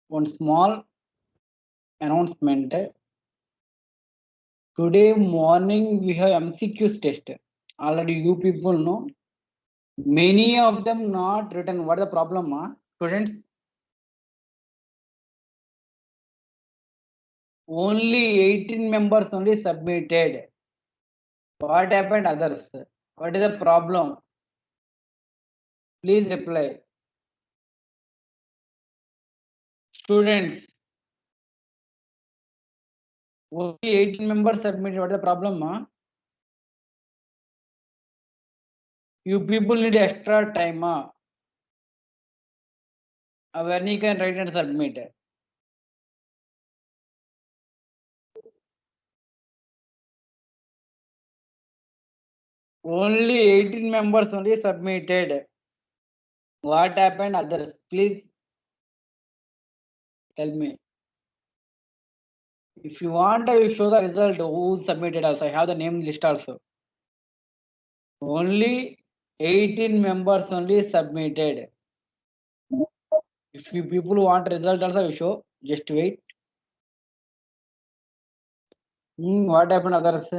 one small announcement. Today morning we have MCQs test. Already you people know. Many of them not written. What is the problem, students? Only 18 members only submitted. What happened others? What is the problem? Please reply. Students, only 18 members submitted. What is the problem? You people need extra time. When you can write and submit. Only 18 members only submitted. What happened others? Please tell me. If you want, I will show the result who submitted also. I have the name list also. Only 18 members only submitted. If you people want result also, I will show. Just wait. What happened others?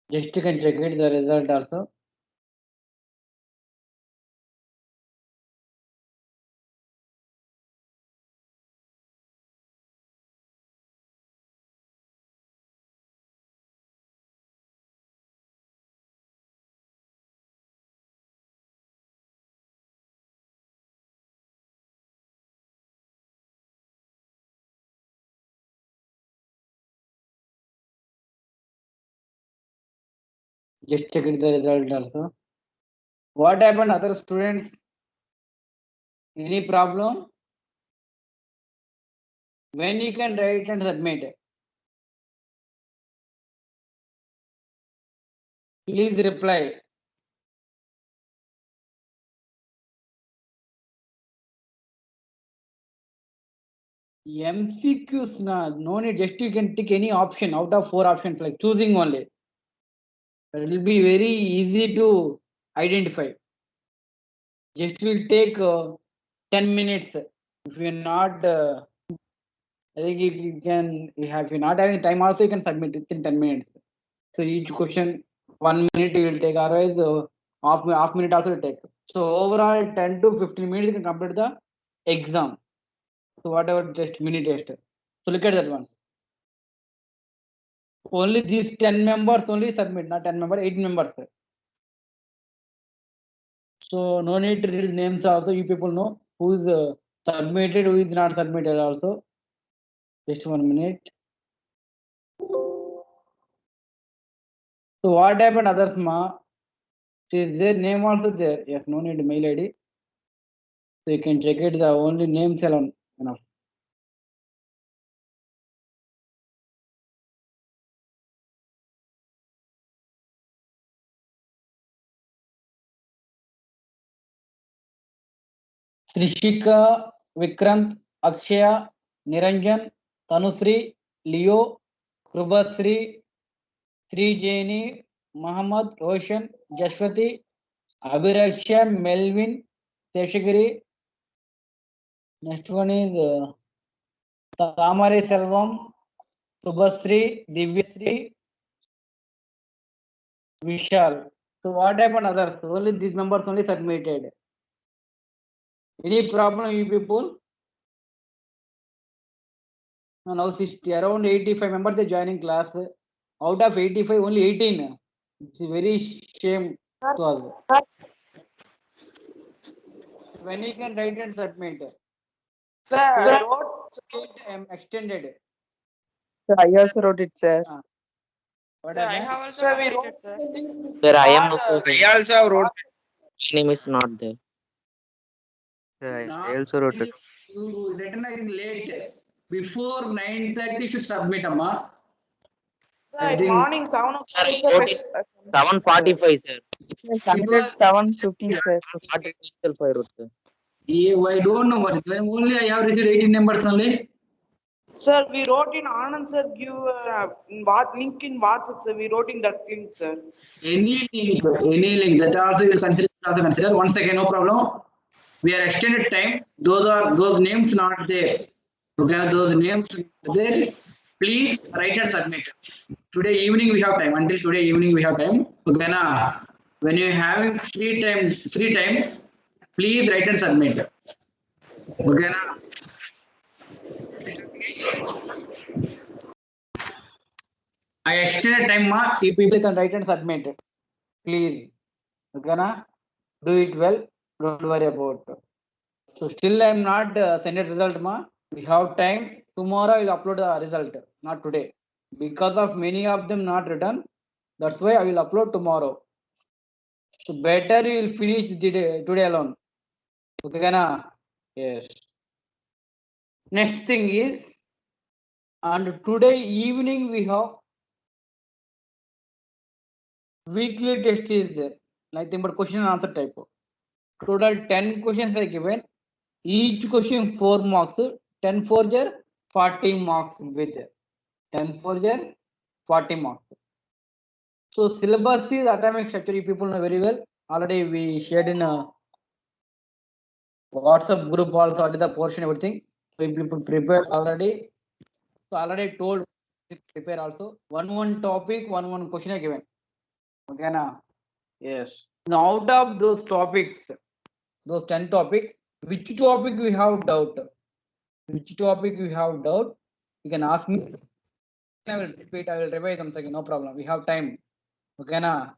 Just you can check it the result also. Just check it the result also. What happened other students? Any problem? When you can write and submit? Please reply. MCQs no need, just you can tick any option out of 4 options, like choosing only. It will be very easy to identify. Just will take 10 minutes. If you're not, I think if you can, if you're not having time also, you can submit it in 10 minutes. So each question, 1 minute you will take, otherwise half minute also will take. So overall 10 to 15 minutes you can complete the exam. So whatever just mini test. So look at that one. Only these 10 members only submit, not 10 members, 8 members. So no need to read names also. You people know who is submitted, who is not submitted also. Just 1 minute. So what happened others ma? Is their name also there? Yes, no need mail ID. So you can check it the only names alone enough. Trishika, Vikrant, Akshaya, Niranjan, Tanusri, Leo, Krubasri, Srijeni, Muhammad, Roshan, Jashwati, Abhiraksha, Melvin, Seshagiri. Next one is Tamare Selvam, Subhasri, Divyasri, Vishal. So what happened others? Only these members only submitted. Any problem you people? Now 60, around 85 members are joining class. Out of 85, only 18. It's a very shame to us. When you can write and submit. Sir, I wrote. Extended. Sir, I also wrote it, sir. What Sir, I happened? have also completed, sir. Sir, I am All, also. I also wrote. My name is not there. Sir, Now, I also wrote it. you written is late. Before 9:30 you should submit, Amma. sir, at morning 7 Sir, o'clock. I wrote it 7:45, sir. I submitted 7:15, sir. 7:45 itself I wrote, sir. Yeah, I don't know what. Only I have received 18 numbers only. Sir, we wrote in Anand sir give what link in WhatsApp sir. We wrote in that link sir. Any link that also you consider, also consider. 1 second, no problem. We are extended time. Those names not there. Okay, those names there. Please write and submit. Today evening we have time. Until today evening we have time. Okay, na. When you having free time, please write and submit. Okay, na. I extended time, ma. See, people can write and submit. Please. Okay, na. Do it well. Don't worry about it. So still I'm not send a result, ma. We have time. Tomorrow I will upload the result, not today. Because of many of them not written, that's why I will upload tomorrow. So better you will finish today alone. Okay, na? Yes. Next thing is, and today evening we have weekly test is there. Nothing but question and answer type. Total 10 questions are given. Each question 4 marks. 10 for 40 marks will be there. 10 for 40 marks. So syllabus is atomic structure. You people know very well. Already we shared in a WhatsApp group also. What is the portion everything? So you people prepared already. So already told prepare also. One topic, one question are given. Okay, na? Yes. Now out of those topics, those 10 topics, which topic we have doubt? Which topic we have doubt? You can ask me. I will repeat. I will revise once again. No problem. We have time. Okay, na?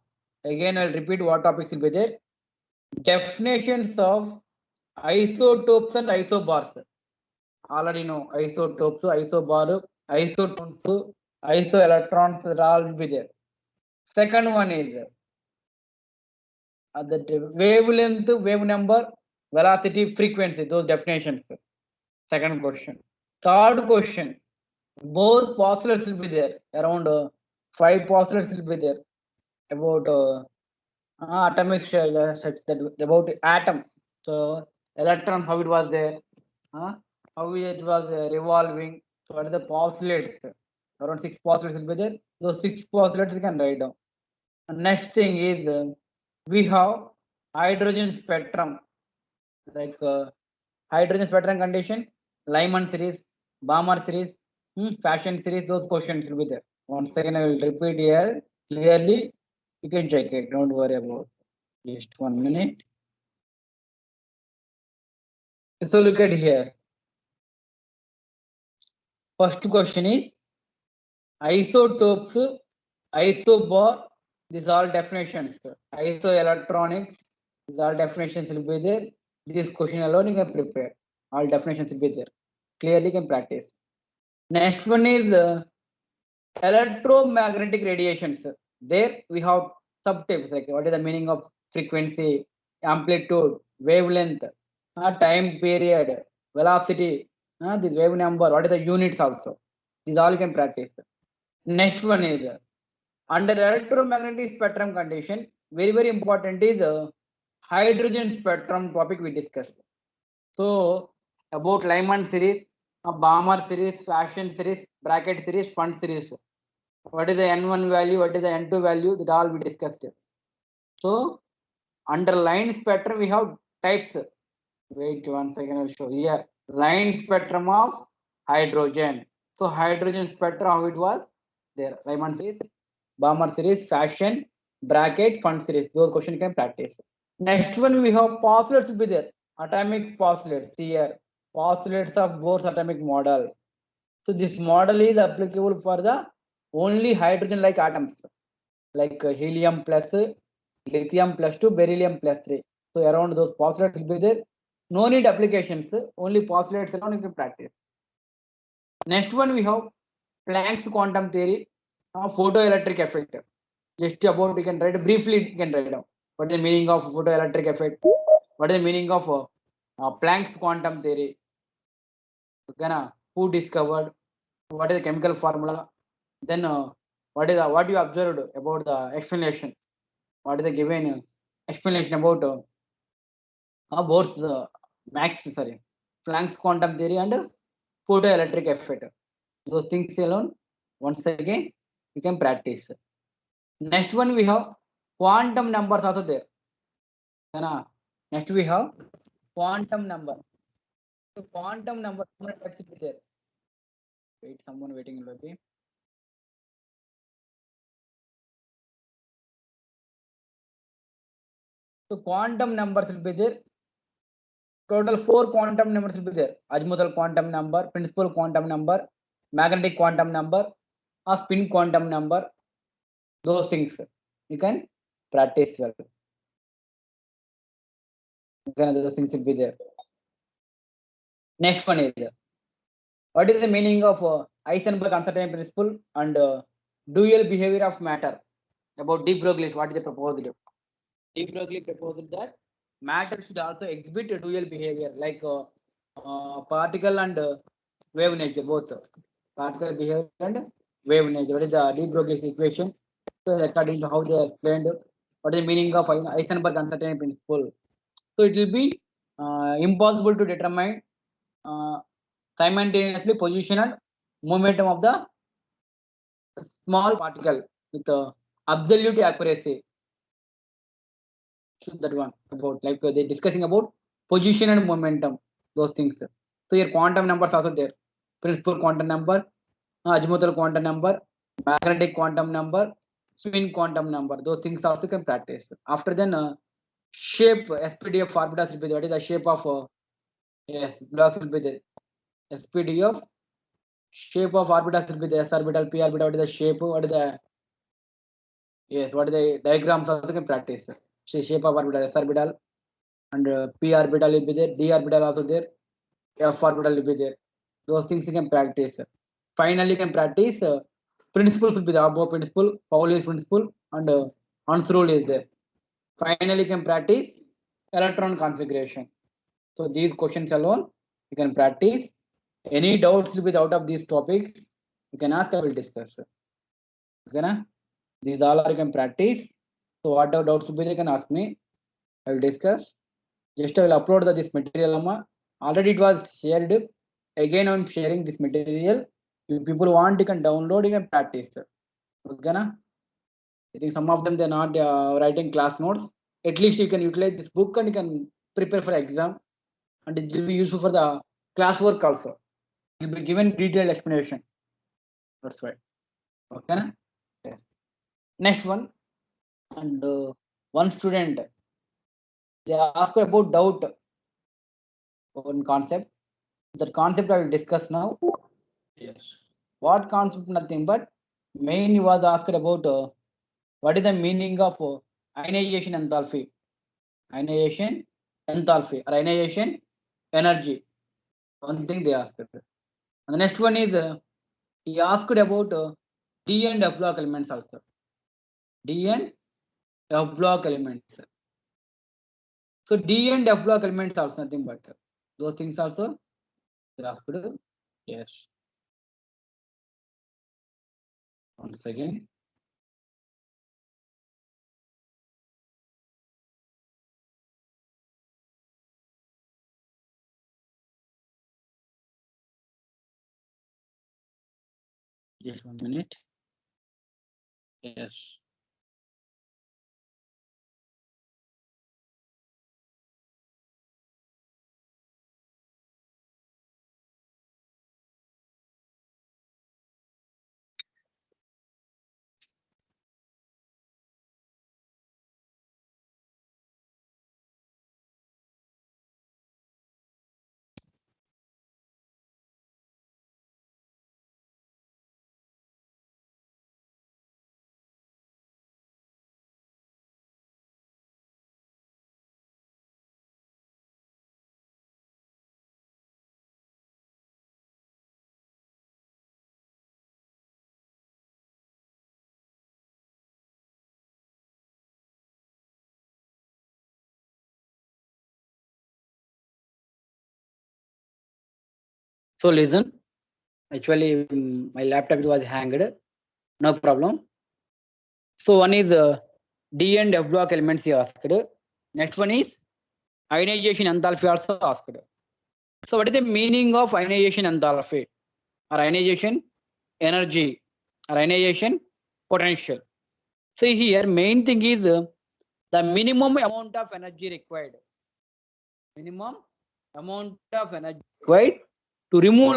Again, I'll repeat what topics will be there. Definitions of isotopes and isobars. Already know isotopes, isobar, isotones, isoelectrons, that all will be there. Second one is the wavelength, wave number, velocity, frequency, those definitions. Second question. Third question. More postulates will be there. Around 5 postulates will be there about atomic shell, about atom. So electron, how it was there, how it was revolving. So what are the postulates? Around 6 postulates will be there. Those 6 postulates you can write down. And next thing is we have hydrogen spectrum, like hydrogen spectrum condition, Lyman series, Balmer series, fashion series. Those questions will be there. Once again, I will repeat here clearly. You can check it. Don't worry about it. Just 1 minute. So look at here. First question is isotopes, isobar. These are definitions. Isoelectronics. These are definitions will be there. This question alone you can prepare. All definitions will be there. Clearly you can practice. Next one is electromagnetic radiations. There we have subtypes like what is the meaning of frequency, amplitude, wavelength, time period, velocity, this wave number, what is the units also. These all you can practice. Next one is under electromagnetic spectrum condition, very important is hydrogen spectrum topic we discussed. So about Lyman series, Balmer series, fashion series, bracket series, fund series. What is the N1 value, what is the N2 value, that all we discussed. So under line spectrum we have types. Wait 1 second, I'll show here. Line spectrum of hydrogen. So hydrogen spectrum, how it was there. Lyman series, Balmer series, fashion, bracket, fund series. Those questions you can practice. Next one we have postulates will be there. Atomic postulates here. Postulates of Bohr's atomic model. So this model is applicable for the only hydrogen like atoms, like helium plus, lithium plus 2, beryllium plus 3. So around those postulates will be there. No need applications, only postulates alone you can practice. Next one we have Planck's quantum theory, photoelectric effect. Just about you can write briefly, you can write down. What is the meaning of photoelectric effect? What is the meaning of Planck's quantum theory? Okay, who discovered? What is the chemical formula? Then what you observed about the explanation? What is the given explanation about Bohr's Planck's quantum theory and photoelectric effect? Those things alone, once again, you can practice. Next one we have quantum numbers also there. Next we have quantum number. So quantum number, let's be there. Wait, someone waiting in lobby. So quantum numbers will be there. Total 4 quantum numbers will be there. Azimuthal quantum number, principal quantum number, magnetic quantum number, or spin quantum number. Those things you can practice well. Those things will be there. Next one is what is the meaning of Heisenberg uncertainty principle and dual behavior of matter? About de Broglie, what is the proposed? De Broglie proposed that matter should also exhibit a dual behavior like particle and wave nature, both particle behavior and wave nature. What is the de Broglie's equation? So according to how they explained, what is the meaning of Heisenberg uncertainty principle? So it will be impossible to determine simultaneously position and momentum of the small particle with absolute accuracy. So that one about like they're discussing about position and momentum, those things. So your quantum numbers also there. Principal quantum number, azimuthal quantum number, magnetic quantum number, spin quantum number. Those things also can practice. After then, shape SPD of orbitals will be there. What is the shape of yes blocks will be there. SPD of shape of orbitals will be there. S orbital, p orbital. What is the shape? What is the yes? What is the diagrams also can practice. Shape of orbital, S orbital, and p orbital will be there. D orbital also there. F orbital will be there. Those things you can practice. Finally, you can practice principles will be the above principle, Pauli's principle, and Hund's rule is there. Finally, you can practice electron configuration. So these questions alone you can practice. Any doubts will be out of these topics, you can ask, I will discuss. Okay, na? These all are you can practice. So whatever doubts will be, you can ask me. I will discuss. Just I will upload this material. Already it was shared. Again, I'm sharing this material. If people want, you can download, you can practice. Okay, na? I think some of them they're not writing class notes. At least you can utilize this book and you can prepare for exam, and it will be useful for the classwork also. It will be given detailed explanation. That's why. Okay, na? Yes. Next one, and one student they ask about doubt on concept. That concept I will discuss now. Yes. What concept? Nothing but main he was asked about what is the meaning of ionization enthalpy, ionization enthalpy, or ionization energy. One thing they asked. And the next one is he asked about D and F block elements also. D and F block elements. So D and F block elements also nothing but those things also they asked. Yes. Once again. Just 1 minute. Yes. So listen. Actually, my laptop was hanged. No problem. So one is D and F block elements he asked. Next one is ionization enthalpy also asked. So what is the meaning of ionization enthalpy or ionization energy or ionization potential. See here, main thing is the minimum amount of energy required. Minimum amount of energy required to remove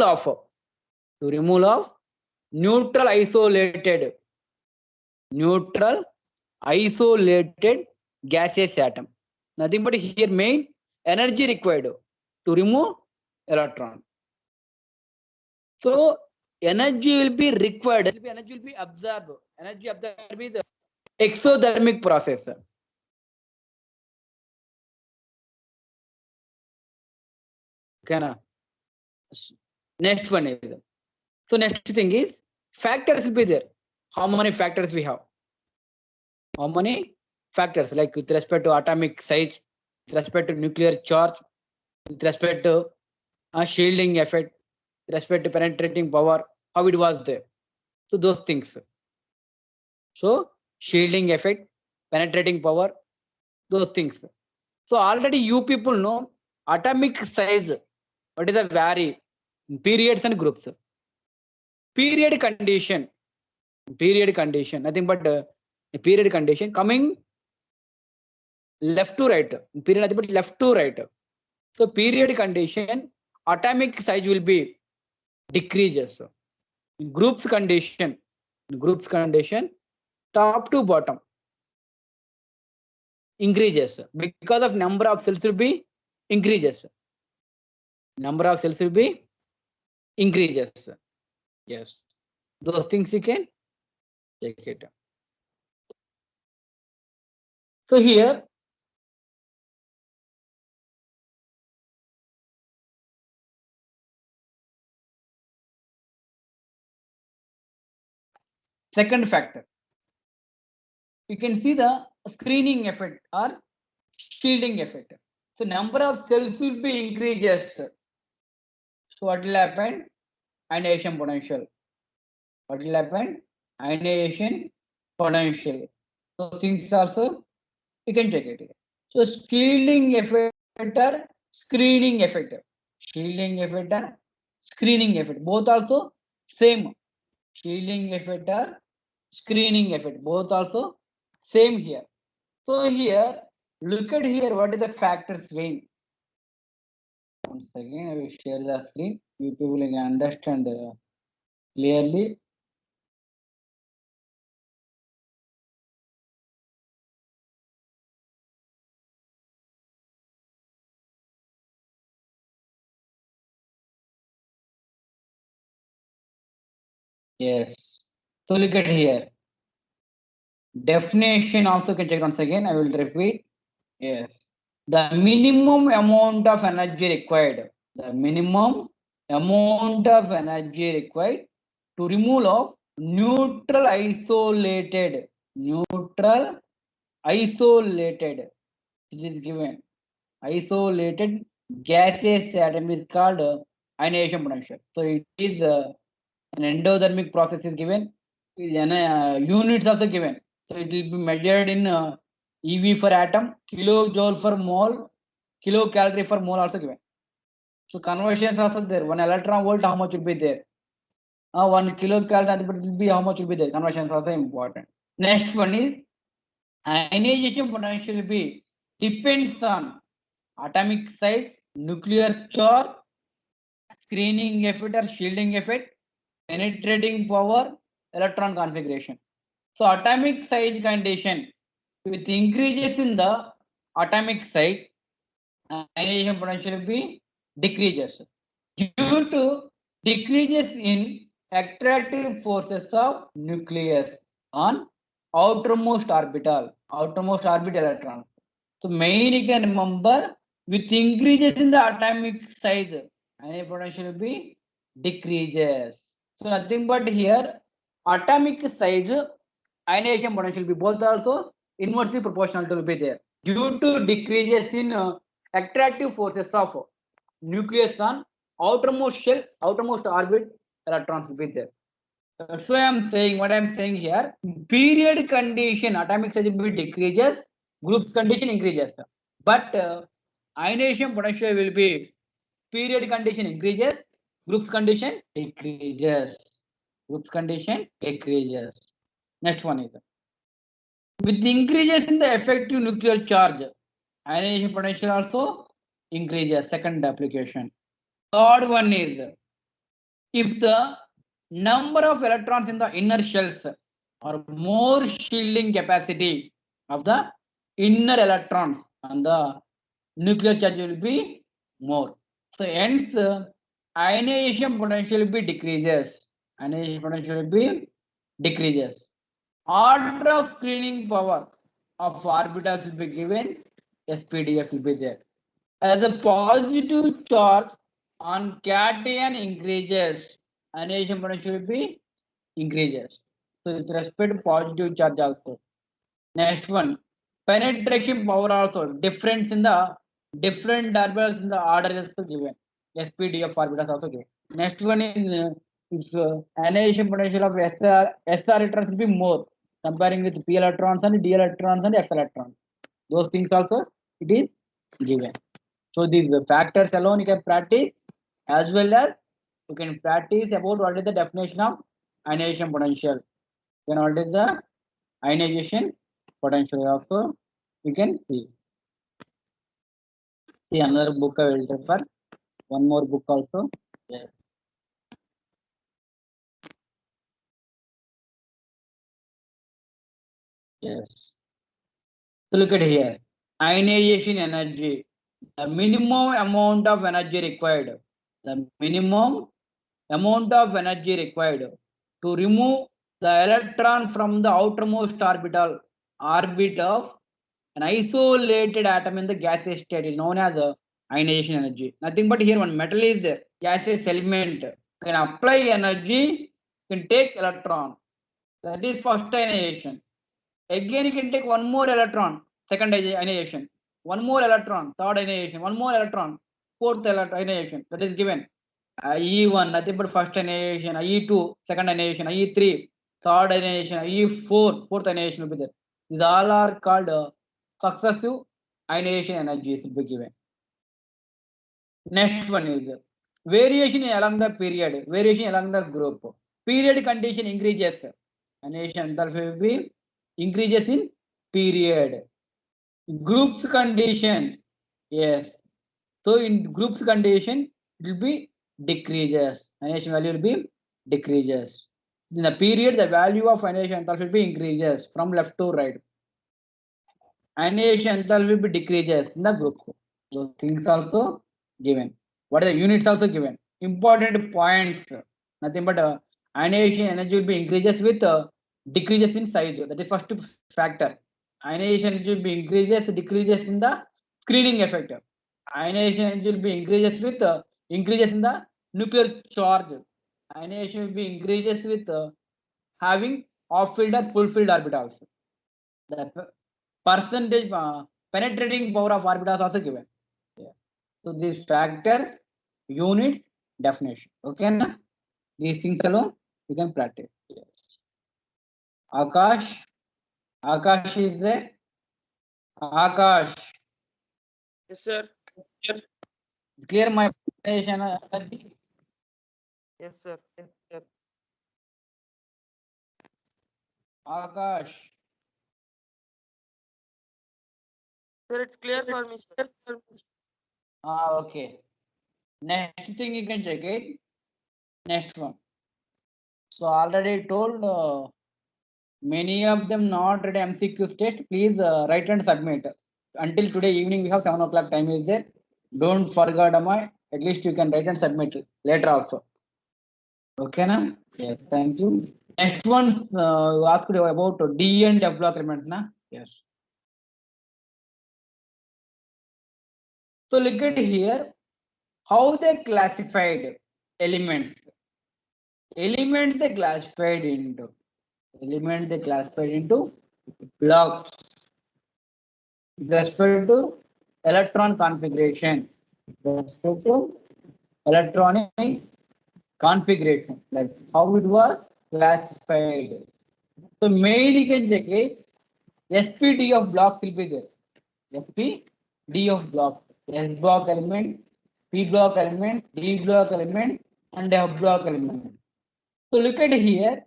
neutral isolated gaseous atom. Nothing but here main energy required to remove electron. So energy will be required, energy will be absorbed. Energy absorbed will be the exothermic process. Okay. Next one is, so next thing is factors will be there. How many factors we have? How many factors, like with respect to atomic size, with respect to nuclear charge, with respect to shielding effect, with respect to penetrating power, how it was there. So those things. So shielding effect, penetrating power, those things. So already you people know atomic size, what is the vary, periods and groups. Period condition, nothing but period condition coming left to right. Period nothing but left to right. So period condition, atomic size will be decreases. Groups condition, top to bottom increases because of number of cells will be increases. Number of cells will be increases. Yes, those things you can take it. So here second factor, you can see the screening effect or shielding effect. So number of cells will be increases. So what will happen? Ionization potential. What will happen? Ionization potential. So things also you can check it. So shielding effect or screening effect. Shielding effect or screening effect. Both also same. Shielding effect or screening effect. Both also same here. So here, look at here, what is the factors weighing? Once again, I will share the screen. You people can understand clearly. Yes. So look at here. Definition also can check once again. I will repeat. Yes. The minimum amount of energy required. The minimum amount of energy required to remove of neutral isolated. It is given. Isolated gaseous atom is called ionization potential. So it is an endothermic process is given. Units also given. So it will be measured in EV for atom, kilojoule for mole, kilocalorie for mole also given. So conversions also there. 1 electron volt, how much will be there? 1 kilocalorie will be how much will be there? Conversions also important. Next one is ionization potential will be depends on atomic size, nuclear charge, screening effect or shielding effect, penetrating power, electron configuration. So atomic size condition, with increases in the atomic size, ionization potential will be decreases due to decreases in attractive forces of nucleus on outermost orbital electron. So main you can remember, with increases in the atomic size, ionization potential will be decreases. So nothing but here atomic size, ionization potential will be both also inversely proportional to be there due to decreases in attractive forces of nucleus on outermost shell, outermost orbit electrons will be there. That's why I'm saying what I'm saying here. Period condition, atomic size will be decreases, groups condition increases. But ionization potential will be period condition increases, groups condition decreases. Groups condition decreases. Next one is with increases in the effective nuclear charge, ionization potential also increases. Second application. Third one is if the number of electrons in the inner shells or more shielding capacity of the inner electrons and the nuclear charge will be more. So hence ionization potential will be decreases. Ionization potential will be decreases. Order of screening power of orbitals will be given. SPDF will be there. As a positive charge on cation increases, ionization potential will be increases. So with respect to positive charge also. Next one, penetration power also difference in the different orbitals in the order is given. SPDF orbitals also given. Next one is if ionization potential of SR electrons will be more comparing with p electrons and d electrons and f electrons. Those things also it is given. So these factors alone you can practice as well as you can practice about what is the definition of ionization potential. Then what is the ionization potential also you can see. See another book I will refer. One more book also. Yes. Yes. So look at here. Ionization energy. The minimum amount of energy required. The minimum amount of energy required to remove the electron from the outermost orbit of an isolated atom in the gaseous state is known as ionization energy. Nothing but here one metal is there, gaseous element. Can apply energy, can take electron. That is first ionization. Again, you can take one more electron, second ionization. One more electron, third ionization. One more electron, fourth ionization. That is given. E1, nothing but first ionization. E2, second ionization. E3, third ionization. E4, fourth ionization will be there. These all are called successive ionization energies will be given. Next one is variation along the period, variation along the group. Period condition increases. Ionization will be increases in period. Groups condition, yes. So in groups condition, it will be decreases. Ionization value will be decreases. In the period, the value of ionization enthalpy will be increases from left to right. Ionization enthalpy will be decreases in the group. Those things also given. What are the units also given? Important points. Nothing but ionization energy will be increases with decreases in size. That is first factor. Ionization energy will be increases, decreases in the screening effect. Ionization energy will be increases with increases in the nuclear charge. Ionization will be increases with having off-field or full-field orbitals. The percentage penetrating power of orbitals also given. Yeah. So these factors, units, definition. Okay, na? These things alone you can practice. Yes. Akash, Akash is there. Akash, Yes, sir. clear my presentation. Yes, sir. Yes, sir. Akash, Sir, it's clear for me, sir. okay. Next thing you can check it. Next one. So already told many of them not read MCQ test. Please write and submit. Until today evening we have 7 o'clock time is there. Don't forget Amai. At least you can write and submit later also. Okay na? Yes, thank you. Next one you asked about D and F block element na? Yes. So look at here how they classified elements. Element they classified into blocks with respect to electron configuration. With respect to electronic configuration, like how it was classified. So main you can check it. SPD of block will be there. SPD of block. S block element, P block element, D block element, and F block element. So look at here.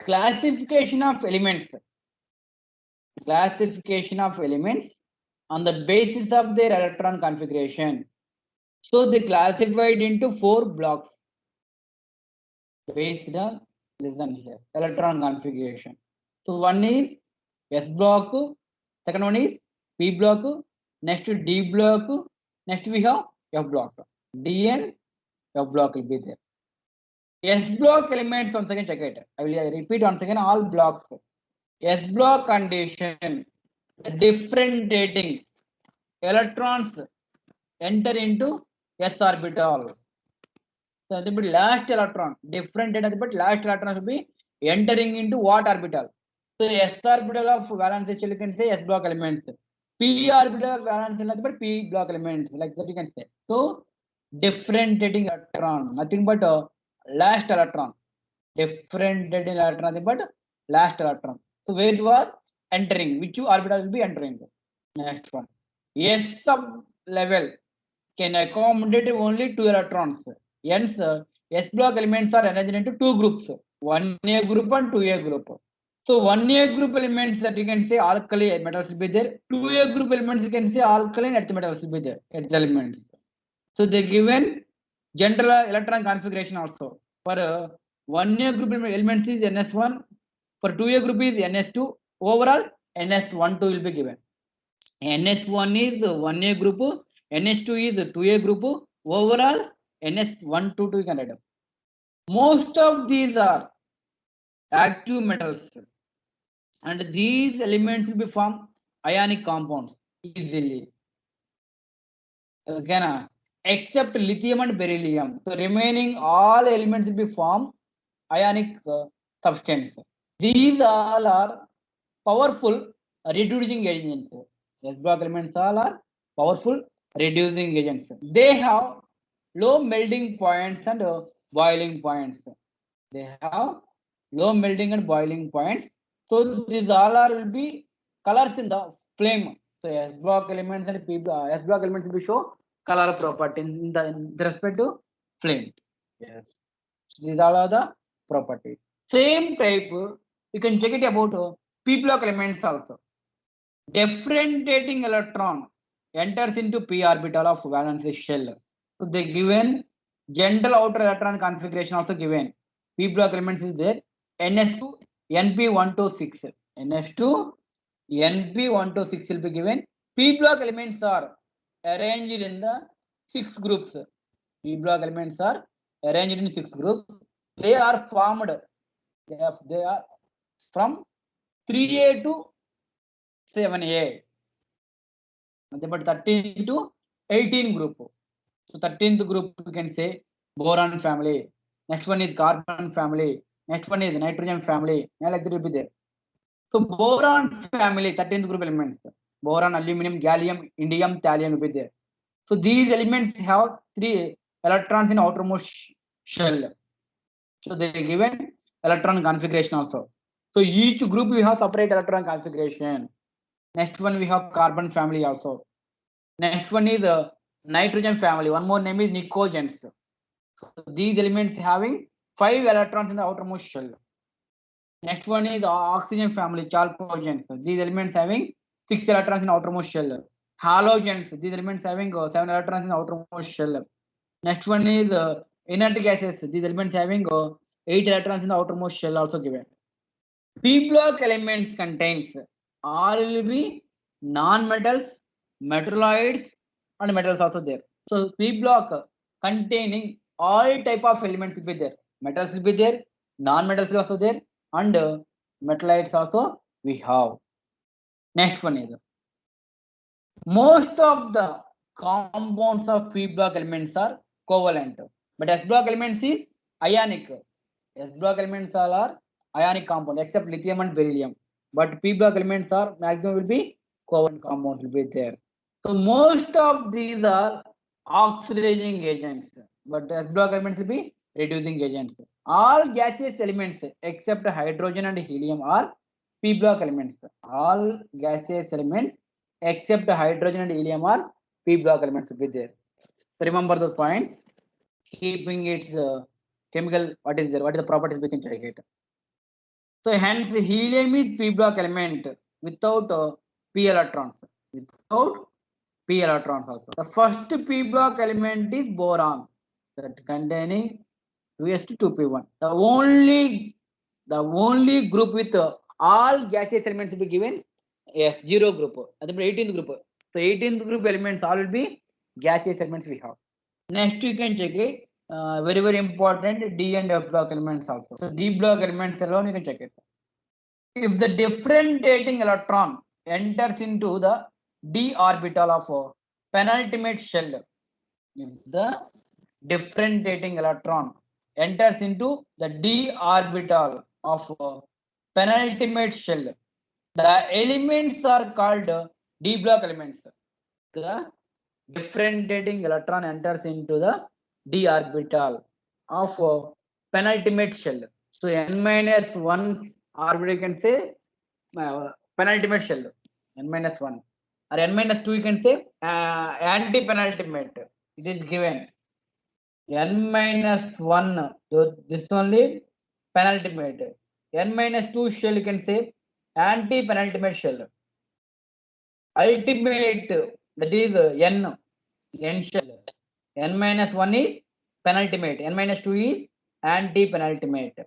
Classification of elements. Classification of elements on the basis of their electron configuration. So they classified into 4 blocks based on, listen here, electron configuration. So one is S block, second one is P block, next D block, next we have F block. D and F block will be there. S block elements, once again check it. I will repeat once again all blocks. S block condition, differentiating electrons enter into S orbital. So the last electron, different data, but last electron will be entering into what orbital? So S orbital of valence shell you can say S block elements. P orbital of valence shell but P block elements, like that you can say. So differentiating electron, nothing but last electron. Differentiating electron, nothing but last electron. So where it was entering, which orbital will be entering? Next one. S sub level can accommodate only 2 electrons. Hence, S block elements are arranged into 2 groups, 1A group and 2A group. So 1A group elements that you can say alkali metals will be there. 2A group elements you can say alkaline earth metals will be there. Earth elements. So they given general electron configuration also. For 1A group elements is NS1. For 2A group is NS2. Overall NS12 will be given. NS1 is 1A group, NS2 is 2A group, overall NS1 to 2 you can write up. Most of these are active metals and these elements will be formed ionic compounds easily. Okay, except lithium and beryllium. So remaining all elements will be formed ionic substance. These all are powerful reducing agents. S block elements all are powerful reducing agents. They have low melting points and boiling points. They have low melting and boiling points. So these all are will be colors in the flame. So S block elements and P block, S block elements will be show color property in the respect to flame. Yes. These all are the properties. Same type you can check it about P block elements also. Differentiating electron enters into p orbital of valence shell. So they given general outer electron configuration also given. P block elements is there. NS2 NP126. NS2 NP126 will be given. P block elements are arranged in the 6 groups. P block elements are arranged in 6 groups. They are formed. They are from 3A to 7A. But 13 to 18 group. So 13th group you can say boron family. Next one is carbon family. Next one is nitrogen family. Like that will be there. So boron family, 13th group elements. Boron, aluminum, gallium, indium, thallium will be there. So these elements have 3 electrons in outermost shell. So they are given electron configuration also. So each group we have separate electron configuration. Next one we have carbon family also. Next one is nitrogen family. One more name is nicogens. So these elements having 5 electrons in the outermost shell. Next one is oxygen family, chalcogens. These elements having 6 electrons in outermost shell. Halogens. These elements having 7 electrons in the outermost shell. Next one is inert gases. These elements having 8 electrons in the outermost shell also given. P block elements contains all will be non-metals, metalloids and metals also there. So P block containing all type of elements will be there. Metals will be there, non-metals will also there, and metalloids also we have. Next one is most of the compounds of P block elements are covalent, but S block elements is ionic. S block elements all are ionic compounds except lithium and beryllium. But P block elements are maximum will be covalent compounds will be there. So most of these are oxidizing agents, but S block elements will be reducing agents. All gaseous elements except hydrogen and helium are P block elements. All gaseous elements except hydrogen and helium are P block elements will be there. Remember the point, keeping its chemical, what is there, what is the properties we can check it. So hence helium is p block element without p electrons. Without p electrons also. The first p block element is boron, that containing 2s2 2p1. The only group with all gaseous elements will be given yes 0 group. That is 18th group. So 18th group elements all will be gaseous elements we have. Next you can check it. Very important D and F block elements also. So D block elements alone you can check it. If the differentiating electron enters into the d orbital of a penultimate shell, if the differentiating electron enters into the d orbital of a penultimate shell, the elements are called d block elements. The differentiating electron enters into the d orbital of a penultimate shell. So n minus 1 orbital you can say penultimate shell, n minus 1 or n minus 2 you can say anti-penultimate. It is given n minus 1, so this only penultimate. N minus 2 shell you can say anti-penultimate shell. Ultimate, that is n shell. N minus 1 is penultimate, n minus 2 is anti-penultimate.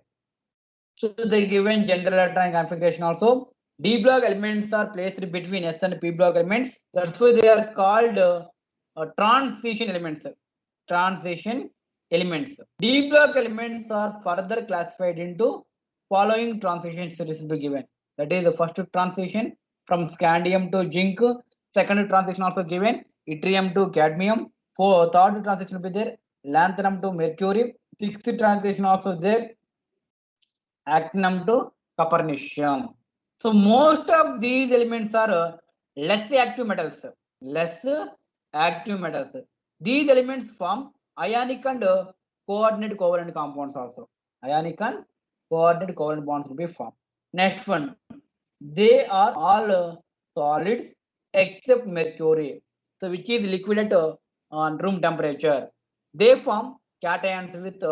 So the given general electron configuration also, D block elements are placed between S and P block elements. That's why they are called transition elements. Transition elements. D block elements are further classified into following transition series will be given. That is the first transition from scandium to zinc. Second transition also given yttrium to cadmium. Third transition will be there lanthanum to mercury. Sixth transition also there actinium to copernicium. So most of these elements are less active metals. Less active metals. These elements form ionic and coordinate covalent compounds also. Ionic and coordinate covalent bonds will be formed. Next one, they are all solids except mercury. So which is liquid at on room temperature. They form cations with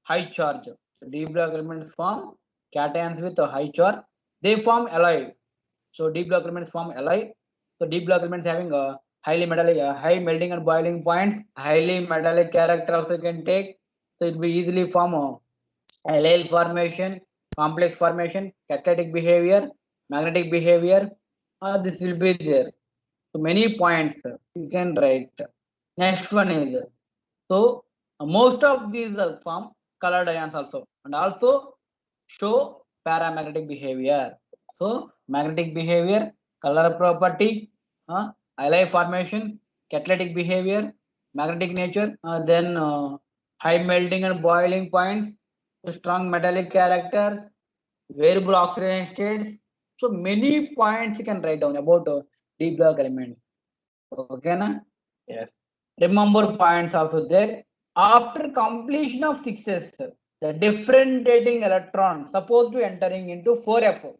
high charge. So D block elements form cations with a high charge. They form alloy. So D block elements form alloy. So D block elements having a highly metallic, high melting and boiling points, highly metallic character also can take. So it will easily form a allyl formation, complex formation, catalytic behavior, magnetic behavior. This will be there. So many points you can write. Next one is so most of these form colored ions also and also show paramagnetic behavior. So magnetic behavior, color property, alloy formation, catalytic behavior, magnetic nature, then high melting and boiling points, strong metallic characters, variable oxidation states. So many points you can write down about D block elements. Okay, na? Yes. Remember points also there. After completion of 6s, the differentiating electron supposed to entering into 4f.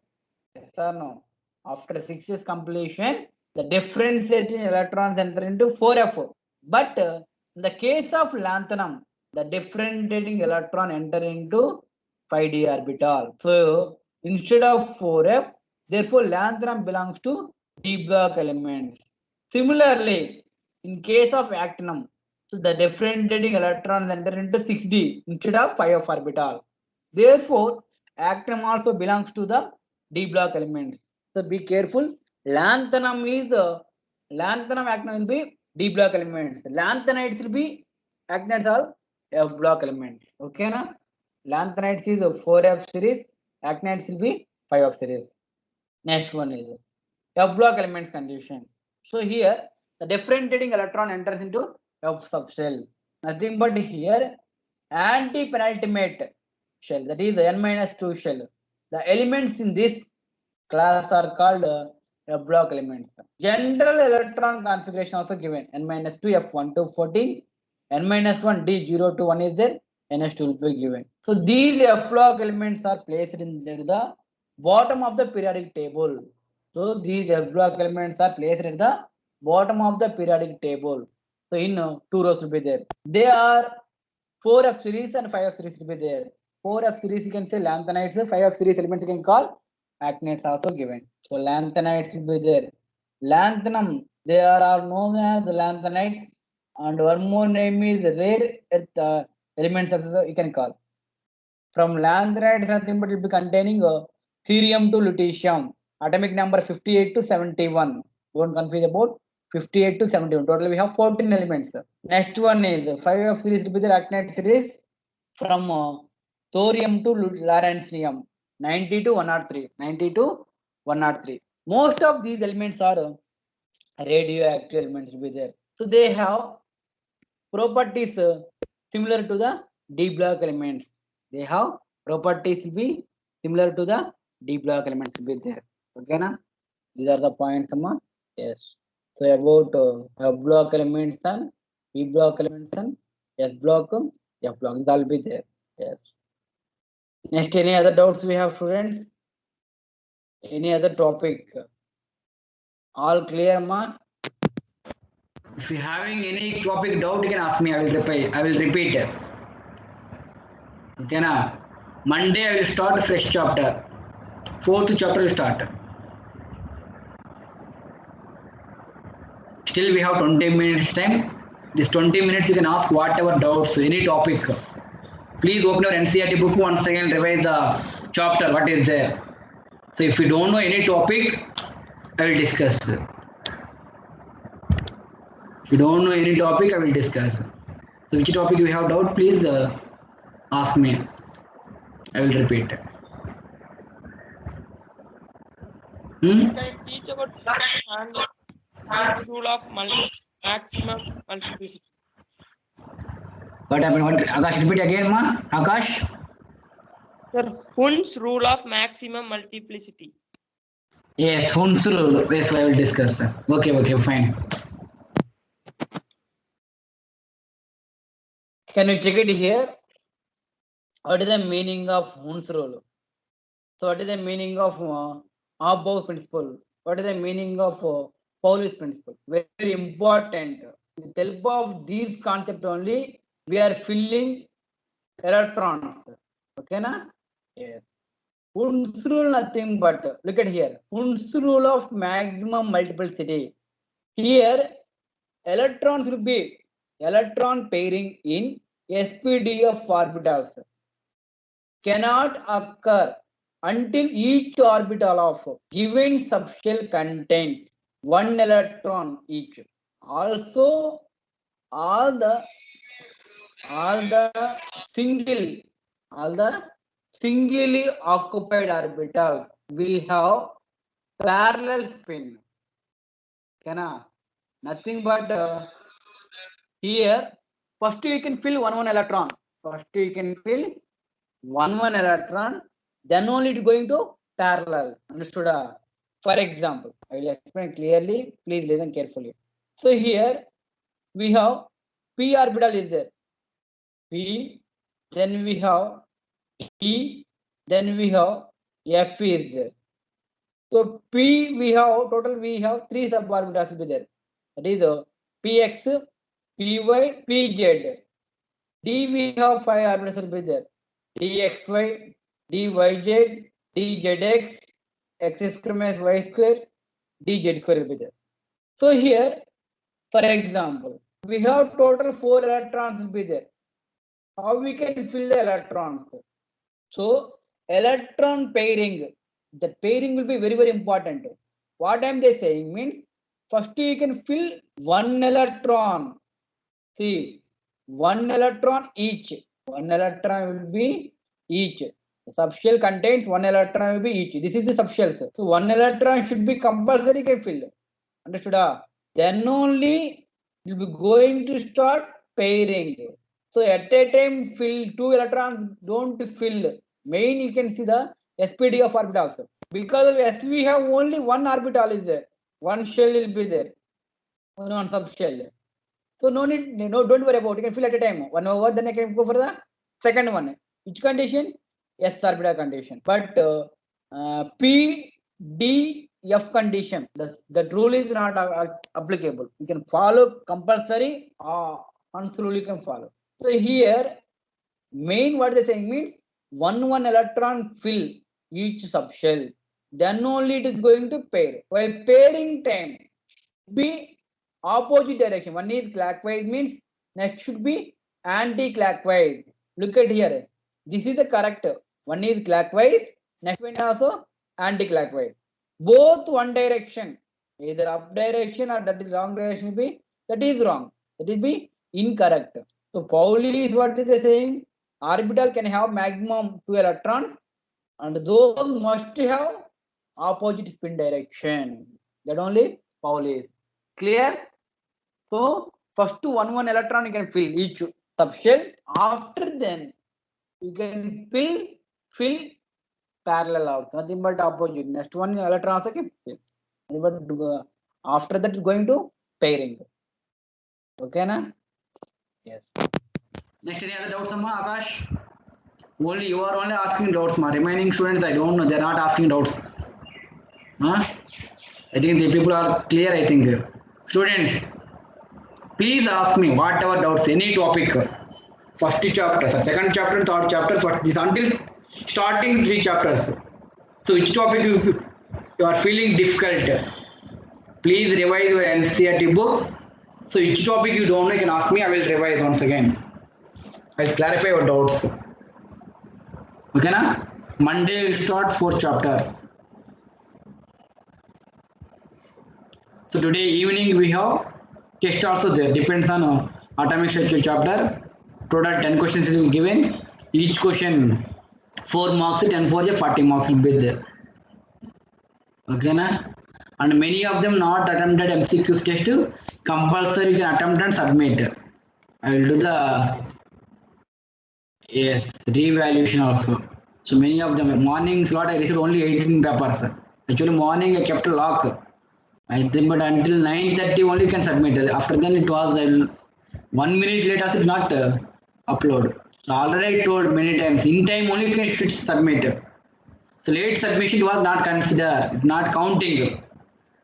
Yes or no? After 6s completion, the differentiating electrons enter into 4f. But in the case of lanthanum, the differentiating electron enter into 5d orbital. So instead of 4f, therefore lanthanum belongs to D block elements. Similarly, in case of actinum, so the differentiating electrons enter into 6d instead of 5f orbital. Therefore, actinum also belongs to the D block elements. So be careful. Lanthanum is lanthanum actinum will be D block elements. Lanthanides will be actinides all F block elements. Okay, na? Lanthanides is 4f series. Actinides will be 5f series. Next one is F block elements condition. So here the differentiating electron enters into F subshell. Nothing but here anti-penultimate shell, that is the n-2 shell. The elements in this class are called F block elements. General electron configuration also given n-2 F1 to 14, n-1 D0 to 1 is there, ns2 will be given. So these F block elements are placed in the bottom of the periodic table. So these F block elements are placed at the bottom of the periodic table. So in 2 rows will be there. They are 4F series and 5F series will be there. 4F series you can say lanthanides, 5F series elements you can call actinides also given. So lanthanides will be there. Lanthanum, they are known as lanthanides, and one more name is rare earth elements also you can call. From lanthanides, nothing but it will be containing cerium to lutetium, atomic number 58 to 71. Don't confuse about 58 to 71. Total we have 14 elements. Next one is 5F series will be the actinide series from thorium to lawrencium, 90 to 103. 90 to 103. Most of these elements are radioactive elements will be there. So they have properties similar to the D block elements. They have properties will be similar to the D block elements will be there. Okay, na? These are the points, Amma. Yes. So about F block elements and E block elements and S block, F block, that will be there. Yes. Next, any other doubts we have, students? Any other topic? All clear, Amma? If you having any topic doubt, you can ask me. I will reply. I will repeat. Okay, na? Monday I will start fresh chapter. 4th chapter will start. Still we have 20 minutes time. This 20 minutes you can ask whatever doubts, any topic. Please open your NCERT book once again, revise the chapter, what is there. So if you don't know any topic, I will discuss. If you don't know any topic, I will discuss. So which topic you have doubt, please ask me. I will repeat. Can I teach about Hund's rule of maximum multiplicity? What happened? What? Akash, repeat again, ma. Akash. Sir, Hund's rule of maximum multiplicity. Yes, Hund's rule. Wait, I will discuss. Okay, fine. Can you check it here? What is the meaning of Hund's rule? So, what is the meaning of Aufbau's principle? What is the meaning of Pauli's principle? Very important. With help of these concepts only, we are filling electrons. Okay, na? Yes. Hund's rule nothing but look at here. Hund's rule of maximum multiplicity. Here, electrons will be electron pairing in sp_d of orbitals cannot occur until each orbital of given subshell contains one electron each. Also, all the singly occupied orbitals will have parallel spin. Can nothing but here first you can fill one electron. First you can fill one electron, then only it is going to parallel. Understood? For example, I will explain clearly. Please listen carefully. So here we have p orbital is there. P, then we have E, then we have F is there. So P we have total we have 3 suborbitals will be there. That is Px, Py, Pz. D we have 5 orbitals will be there. Dxy, dyz, dzx, x square minus y square, dz square will be there. So here, for example, we have total 4 electrons will be there. How we can fill the electrons? So electron pairing, the pairing will be very important. What am they saying means first you can fill one electron. See, one electron each. One electron will be each. The subshell contains one electron will be each. This is the subshells. So one electron should be compulsory can fill. Understood? Then only you will be going to start pairing. So at a time fill 2 electrons, don't fill. Main you can see the sp_d of orbitals. Because of S we have only one orbital is there. One shell will be there. One subshell. So no need, no, don't worry about it. You can fill at a time. 1 over, then I can go for the second one. Which condition? S orbital condition. But P, D, F condition, that rule is not applicable. You can follow compulsory Hund's rule you can follow. So here Main what they're saying means one electron fill each subshell. Then only it is going to pair. While pairing time be opposite direction. One is clockwise means next should be anti-clockwise. Look at here. This is the correct. One is clockwise, next one also anti-clockwise. Both one direction, either up direction or that is wrong direction be that is wrong. That will be incorrect. So Pauli is what they saying. Orbital can have maximum 2 electrons, and those must have opposite spin direction. That only Pauli is. Clear? So first one electron you can fill each subshell. After then you can fill parallel also. Nothing but opposite. Next one electron also can fill. Nothing but after that is going to pairing. Okay na? Yes. Next any other doubts, Amma? Akash? Only you are only asking doubts, ma. Remaining students I don't know. They are not asking doubts. Huh? I think the people are clear. I think students. Please ask me whatever doubts, any topic. First chapter, second chapter, third chapter, this until starting 3 chapters. So which topic you are feeling difficult? Please revise your NCERT book. So which topic you don't know, you can ask me. I will revise once again. I will clarify your doubts. Okay na? Monday will start 4th chapter. So today evening we have test also there. Depends on atomic structure chapter. Total 10 questions will be given. Each question 4 marks, 10 for the 40 marks will be there. Okay na? And many of them not attempted MCQs test. Compulsory you can attempt and submit. I will do the revaluation also. So many of them morning slot I received only 18 papers. Actually morning I kept a lock. I think but until 9:30 only you can submit. After then it was 1 minute late as it not upload. So already I told many times in time only you can should submit. So late submission was not considered, not counting.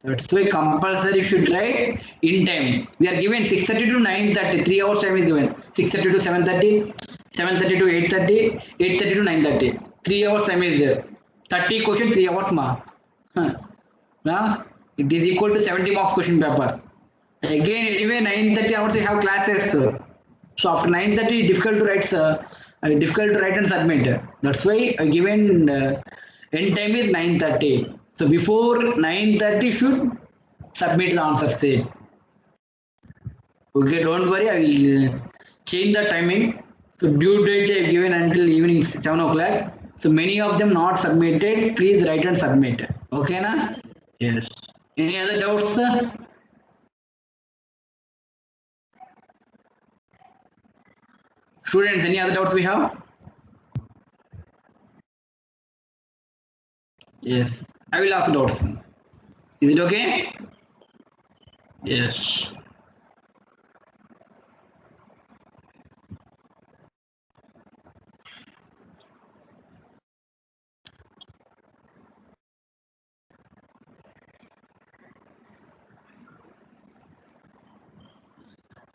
That's why compulsory should write in time. We are given 6:30 to 9:30, 3 hours time is given. 6:30 to 7:30, 7:30 to 8:30, 8:30 to 9:30. 3 hours time is there. 30 question, 3 hours mark. Now it is equal to 70 marks question paper. Again, anyway, 9:30 hours we have classes. So after 9:30, difficult to write and submit. That's why I given end time is 9:30. So before 9:30 should submit the answer set. Okay, don't worry, I will change the timing. So due date I have given until evening 7 o'clock. So many of them not submitted. Please write and submit. Okay, na? Yes. Any other doubts? Students, any other doubts we have? Yes. I will ask doubts. Is it okay? Yes.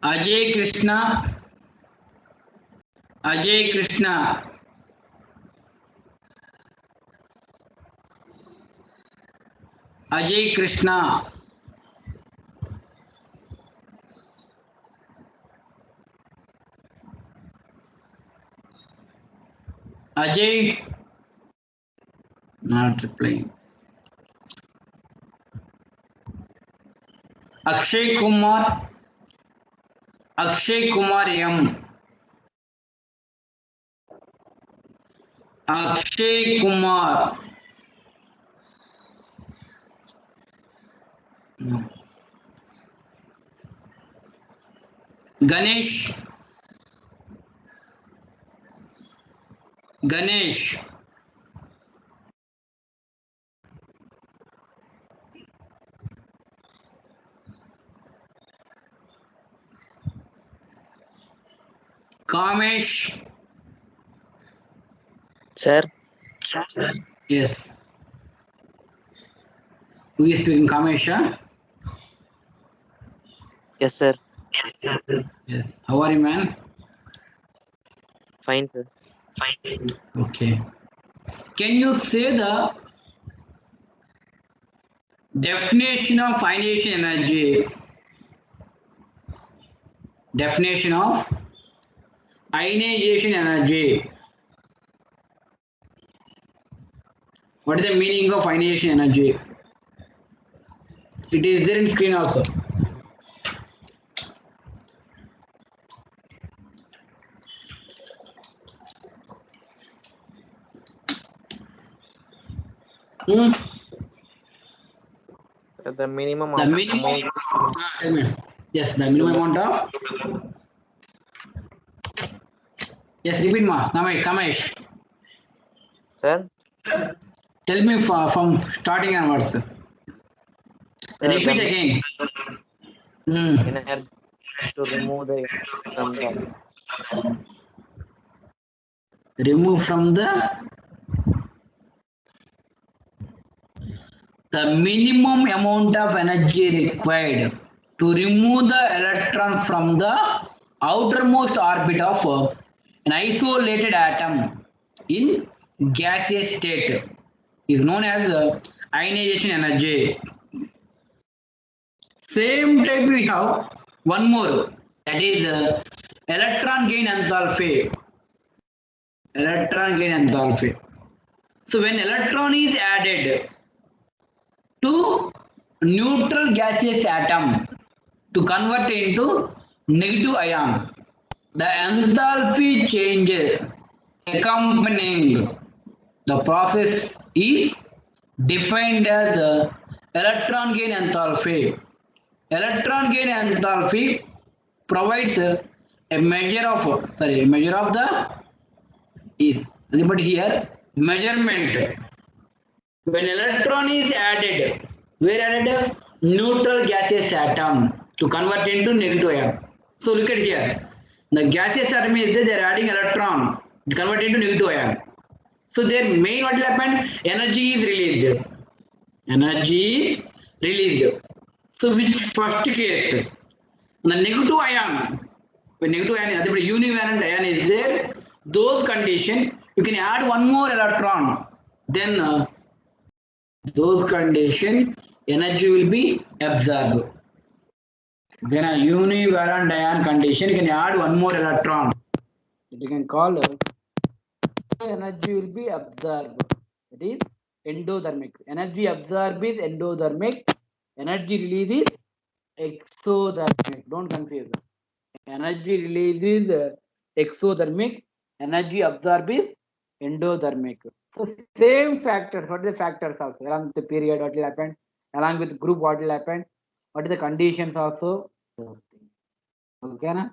Ajay Krishna. Ajay Krishna. Ajay Krishna. Ajay. Not replying. Akshay Kumar. Akshay Kumar M. Akshay Kumar. No. Ganesh. Ganesh. Kamesh. Sir, Yes. Who is speaking? Kamesh? Huh? yes, sir. Yes. How are you, man? Fine, sir. Okay. Can you say the definition of ionization energy? Definition of ionization energy. What is the meaning of ionization energy? It is there in screen also. Hmm? The minimum The of minimum. amount. Tell me. Yes, the minimum amount of. Yes, repeat, ma. Kamesh. Sir, Tell me from starting onwards. the Repeat again. Hmm. energy to remove the from the Remove from the minimum amount of energy required to remove the electron from the outermost orbit of an isolated atom in gaseous state is known as ionization energy. Same type we have one more, that is electron gain enthalpy. Electron gain enthalpy. So when electron is added to neutral gaseous atom to convert into negative ion, the enthalpy change accompanying the process is defined as electron gain enthalpy. Electron gain enthalpy provides a measure of the is, but here measurement when electron is added, where added neutral gaseous atom to convert into negative ion. So look at here, the gaseous atom is there, they are adding electron to convert into negative ion. So their main what will happen, energy is released. Energy is released. So which first case, the negative ion, when negative ion, the univalent ion is there, those condition you can add one more electron, then those condition energy will be absorbed. Then a univalent ion condition you can add one more electron. You can call energy will be absorbed. It is endothermic. Energy absorbed is endothermic. Energy release is exothermic. Don't confuse. Energy release is exothermic. Energy absorbed is endothermic. So same factors. What are the factors also? Along with the period, what will happen? Along with group, what will happen? What are the conditions also? Those things. Okay, na?